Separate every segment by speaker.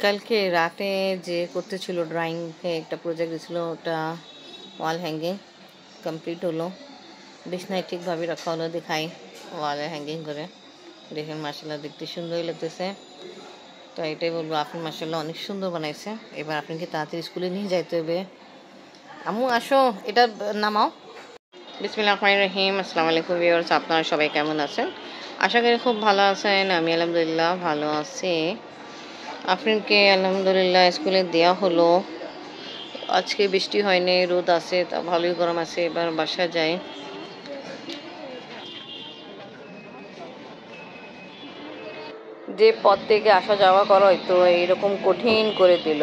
Speaker 1: কালকে রাতে যে করতেছিল ড্রয়িং একটা প্রজেক্ট দিয়েছিল, ওটা ওয়াল হ্যাঙ্গিং কমপ্লিট হলো। বিছনায় ঠিকভাবে রাখা হলো, দেখাই ওয়ালে হ্যাঙ্গিং করে। দেখেন মাশাআল্লাহ দেখতে সুন্দরই লাগতেছে। তো এটাই বলবো, আপনি মাশাআল্লাহ অনেক সুন্দর বানাইছে। এবার আপনাকে তাড়াতাড়ি স্কুলে নিয়ে যাইতে হবে। আম্মু আসো, এটা নামাও। বিসমিল্লাহির রহমানির রহিম। আসসালামু আলাইকুম ভিউয়ার্স, আপনারা সবাই কেমন আছেন? আশা করি খুব ভালো আছেন। আমি আলহামদুলিল্লাহ ভালো আছি। আফরিনকে আলহামদুলিল্লাহ স্কুলে দেওয়া হলো। আজকে বৃষ্টি হয়নি, রোদ আছে, তা ভালোই গরম আছে। এবার বাসা যাই। যে পথ থেকে আসা যাওয়া করা হয়তো এইরকম কঠিন করে দিল,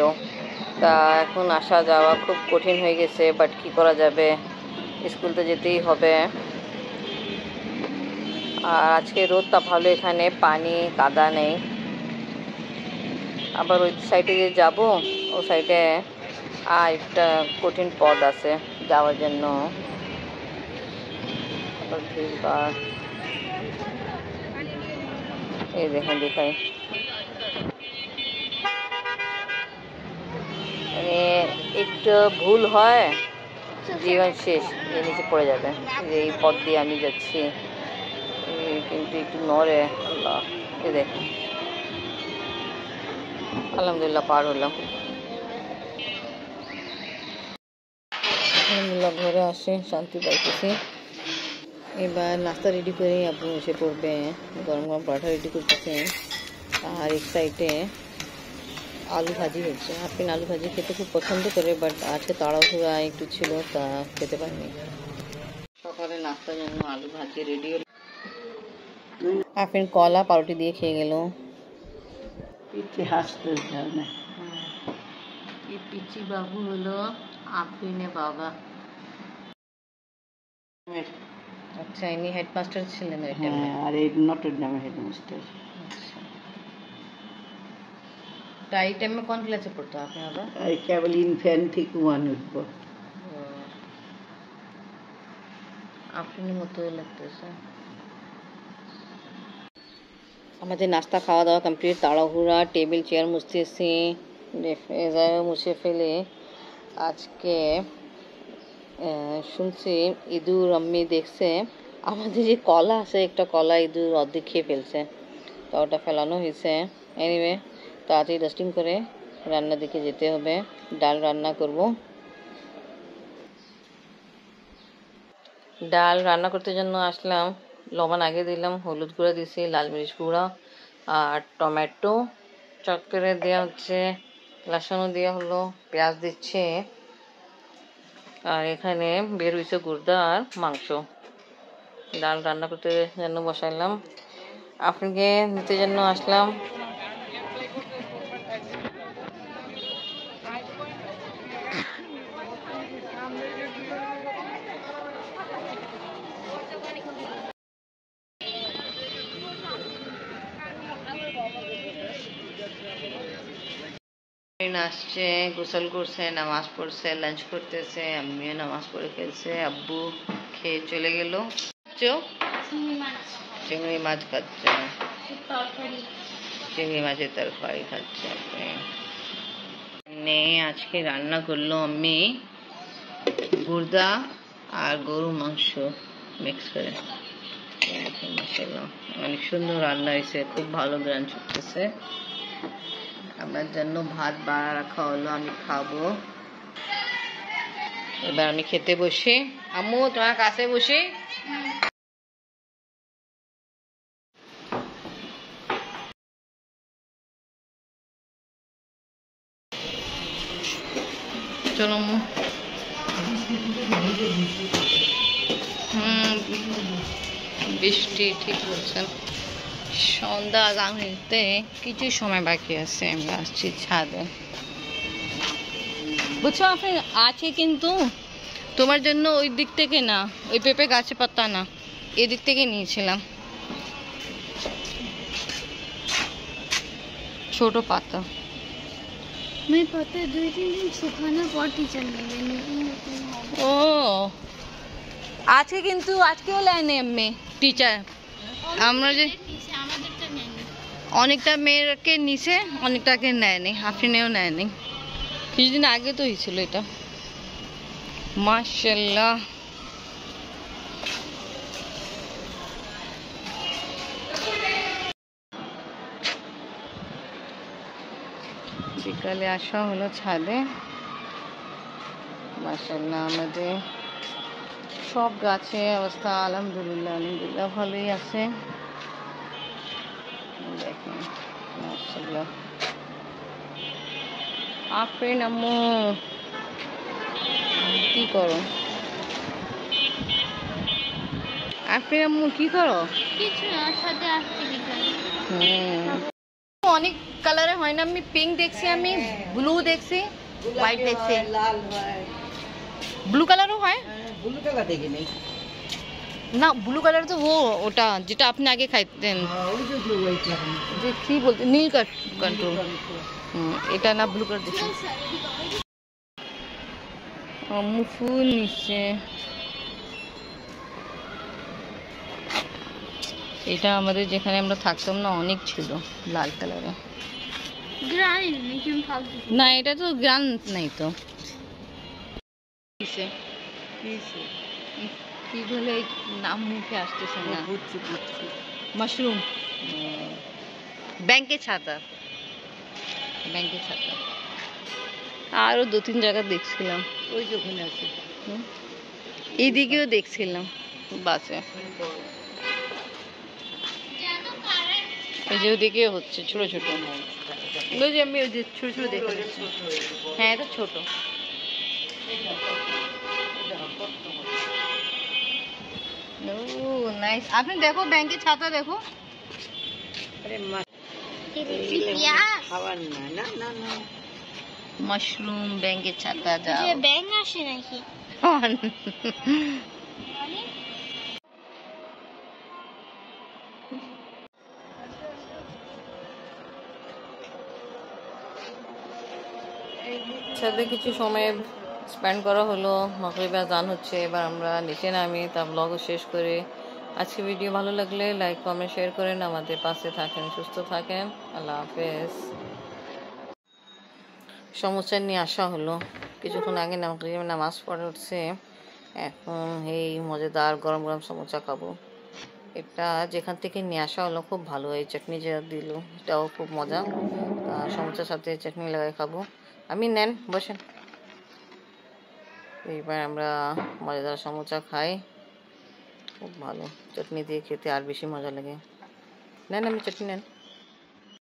Speaker 1: তা এখন আসা যাওয়া খুব কঠিন হয়ে গেছে। বাট কী করা যাবে, স্কুল তো যেতেই হবে। আর আজকে রোদটা ভালো, এখানে পানি কাদা নেই। আবার ওই সাইডে যে যাবো, ও সাইডে আর একটা কঠিন পথ আছে যাওয়ার জন্য। আবার ভিড়, এই দেখেন দেখাই, মানে একটু ভুল হয় জীবন শেষ, এর নিচে পড়ে যাবে। এই পথ দিয়ে আমি যাচ্ছি, কিন্তু একটু নড়ে। আল্লাহ, এই দেখেন আলহামদুলিল্লাহ পার হলাম। আলহামদুলিল্লাহ ঘরে আসে শান্তি পাইতেছি। এবার নাস্তা রেডি করে আপনি এসে পড়বে। গরম গরম পরোটা রেডি করতেছে। আর এক সাইডে আলু ভাজি হচ্ছে। আপনি আলু ভাজি খেতে খুব পছন্দ করে, বাট আজকে তাড়াহুড়া একটু ছিল, তা খেতে পারিনি। সকালে নাস্তার জন্য আলু ভাজি রেডি হলো। আপনি কলা পাউরুটি দিয়ে খেয়ে গেল। পিচি বাবু হলো আফরিনের বাবা। আচ্ছা, ইনি হেডমাস্টার ছিলেন? হ্যাঁ, আর এই নটরডেমের হেডমাস্টার। এই টাইমে কোন ক্লাসে পড়তো আপনি? আবার কেবল ইনফ্যান্ট থেকে 1 উঠবো। আপনার মতো লাগতেছে। আমাদের নাস্তা খাওয়া দাওয়া কমপ্লিট, তাড়াহুড়া, টেবিল চেয়ার মুছতেছি, মুছে ফেলে। আজকে শুনছি ইঁদুর, আম্মি দেখছে আমাদের যে কলা আছে, একটা কলা ইঁদুর অর্ধেক খেয়ে ফেলছে, তো ওটা ফেলানো হয়েছে। এনিওয়ে, তাড়াতাড়ি ডাস্টিং করে রান্নার দিকে যেতে হবে। ডাল রান্না করব। ডাল রান্না করতে জন্য আসলাম। লবণ আগে দিলাম, হলুদ গুঁড়া দিয়েছি, লাল মরিচ গুঁড়া আর টমেটো চট করে দেওয়া হচ্ছে, লসুনও দেওয়া হলো, পেঁয়াজ দিচ্ছে। আর এখানে বের হয়েছে গুর্দা আর মাংস। ডাল রান্না করতে জন্য বসাইলাম। আপনাকে নিতে জন্য আসলাম। আসছে, গোসল করছে, নামাজ পড়ছে, লাঞ্চ করতেছে। আম্মিও নামাজ পড়ে ফেলছে, আব্বু খেয়ে চলে গেল। চিংড়ি মাছ খাচ্ছে, চিংড়ি মাছের তরকারি খাচ্ছে। আজকে রান্না করলো আম্মি গুর্দা আর গরু মাংস মিক্স করে। অনেক সুন্দর রান্না হয়েছে, খুব ভালো গ্রান চলতেছে। আমার জন্য ভাত বাড়া রাখা হলো, আমি খাবো। এবার আমি খেতে বসি। আম্মু তোমার কাছে বসি। চলো আম্মু। বৃষ্টি ঠিক বলছেন। সন্ধ্যা গাঙিতে কিছু সময় বাকি আছে, আমরা আসছি ছাদে। বুঝছো আপনি আছে, কিন্তু তোমার জন্য ওই দিক থেকে না, ওই পেঁপে গাছে পাতা না, এদিক থেকে নিয়েছিলাম ছোট পাতা।
Speaker 2: मैं पता 2-3 दिन सुखाना পর টিচার নেবে।
Speaker 1: ও আজকে, কিন্তু আজকেও লাইনে এমনি টিচার। আমরা যে অনেকটা মেয়েকে নিছে, অনেকটাকে নেয়নি, আফরিনেও নেয়নি। কিছুদিন আগে তো হয়েছিল এটা। মাশাআল্লাহ। বিকালে আসা হলো ছাদে। মাশাআল্লাহ আমাদের সব গাছে অবস্থা আলহামদুলিল্লাহ আলহামদুলিল্লাহ ভালোই আছে। দেখেন মাশাআল্লাহ। আফরিন আম্মু কি করো? আফরিন আম্মু কি করো?
Speaker 2: কিছু না, ছাদে আসছি বিকালে।
Speaker 1: অনেক কালারে হয় না, আমি পিঙ্ক দেখছি, আমি ব্লু দেখছি, হোয়াইট দেখছি,
Speaker 3: লাল হয়,
Speaker 1: ব্লু কালারও হয়
Speaker 3: ব্লু কালার দেখি নাই।
Speaker 1: না। ব্লু কালার তো ওটা যেটা আপনি আগে খাইতেন,
Speaker 3: ওই যে ব্লু হোয়াইট লাগানো,
Speaker 1: যে কি বলতে নীল কন্ট্রোল। এটা না ব্লু কালার দেখছি। আম্মু ফুল নিচ্ছে। এটা আমাদের যেখানে আমরা থাকতাম না অনেক ছিল লাল কালারে।
Speaker 2: গ্রানি নাকি আমি ফালতু।
Speaker 1: না এটা তো গ্রান নাই তো। কিসে কি বলে নাম মুখে আসতেছে না। মাশরুম, ব্যাংকের ছাতা, ব্যাংকের ছাতা। আরো 2-3 জায়গা দেখছিলাম,
Speaker 3: ওই যে ওখানে আছে।
Speaker 1: এইদিকেও দেখছিলাম বাসে। এই যে ওদিকে হচ্ছে ছোট ছোট, ওই যে আমি ওই যে ছোট ছোট দেখে যাচ্ছি। হ্যাঁ এটা ছোট। ও নাইস। আপনি দেখো ব্যাংকের ছাতা দেখো।
Speaker 3: খাবার না, না না না,
Speaker 1: মাশরুম ব্যাংকের ছাতা যাও।
Speaker 2: যে ব্যাং আসে নাকি?
Speaker 1: সাথে কিছু সময় স্পেন্ড করা হলো, মাগরিব আজান হচ্ছে, এবার আমরা নিচে নামি, তা ব্লগও শেষ করে। আজকে ভিডিও ভালো লাগলে লাইক কমেন্ট শেয়ার করেন, আমাদের পাশে থাকেন, সুস্থ থাকেন। আল্লাহ হাফেজ। সমোসা নিয়ে আসা হলো কিছুক্ষণ আগে, নামাজ পড়ে উঠছে, এখন এই মজাদার গরম গরম সমোসা খাবো। এটা যেখান থেকে নিয়ে আসা হলো খুব ভালো, এই চাটনি যে দিল এটাও খুব মজা। সমোসার সাথে চাটনি লাগাই খাবো। আমি নেন বসেন। এইবার আমরা মজাদার সমোসা খাই, খুব ভালো, চাটনি দিয়ে খেতে আর বেশি মজা লাগে। নেন আমি চাটনি নেন।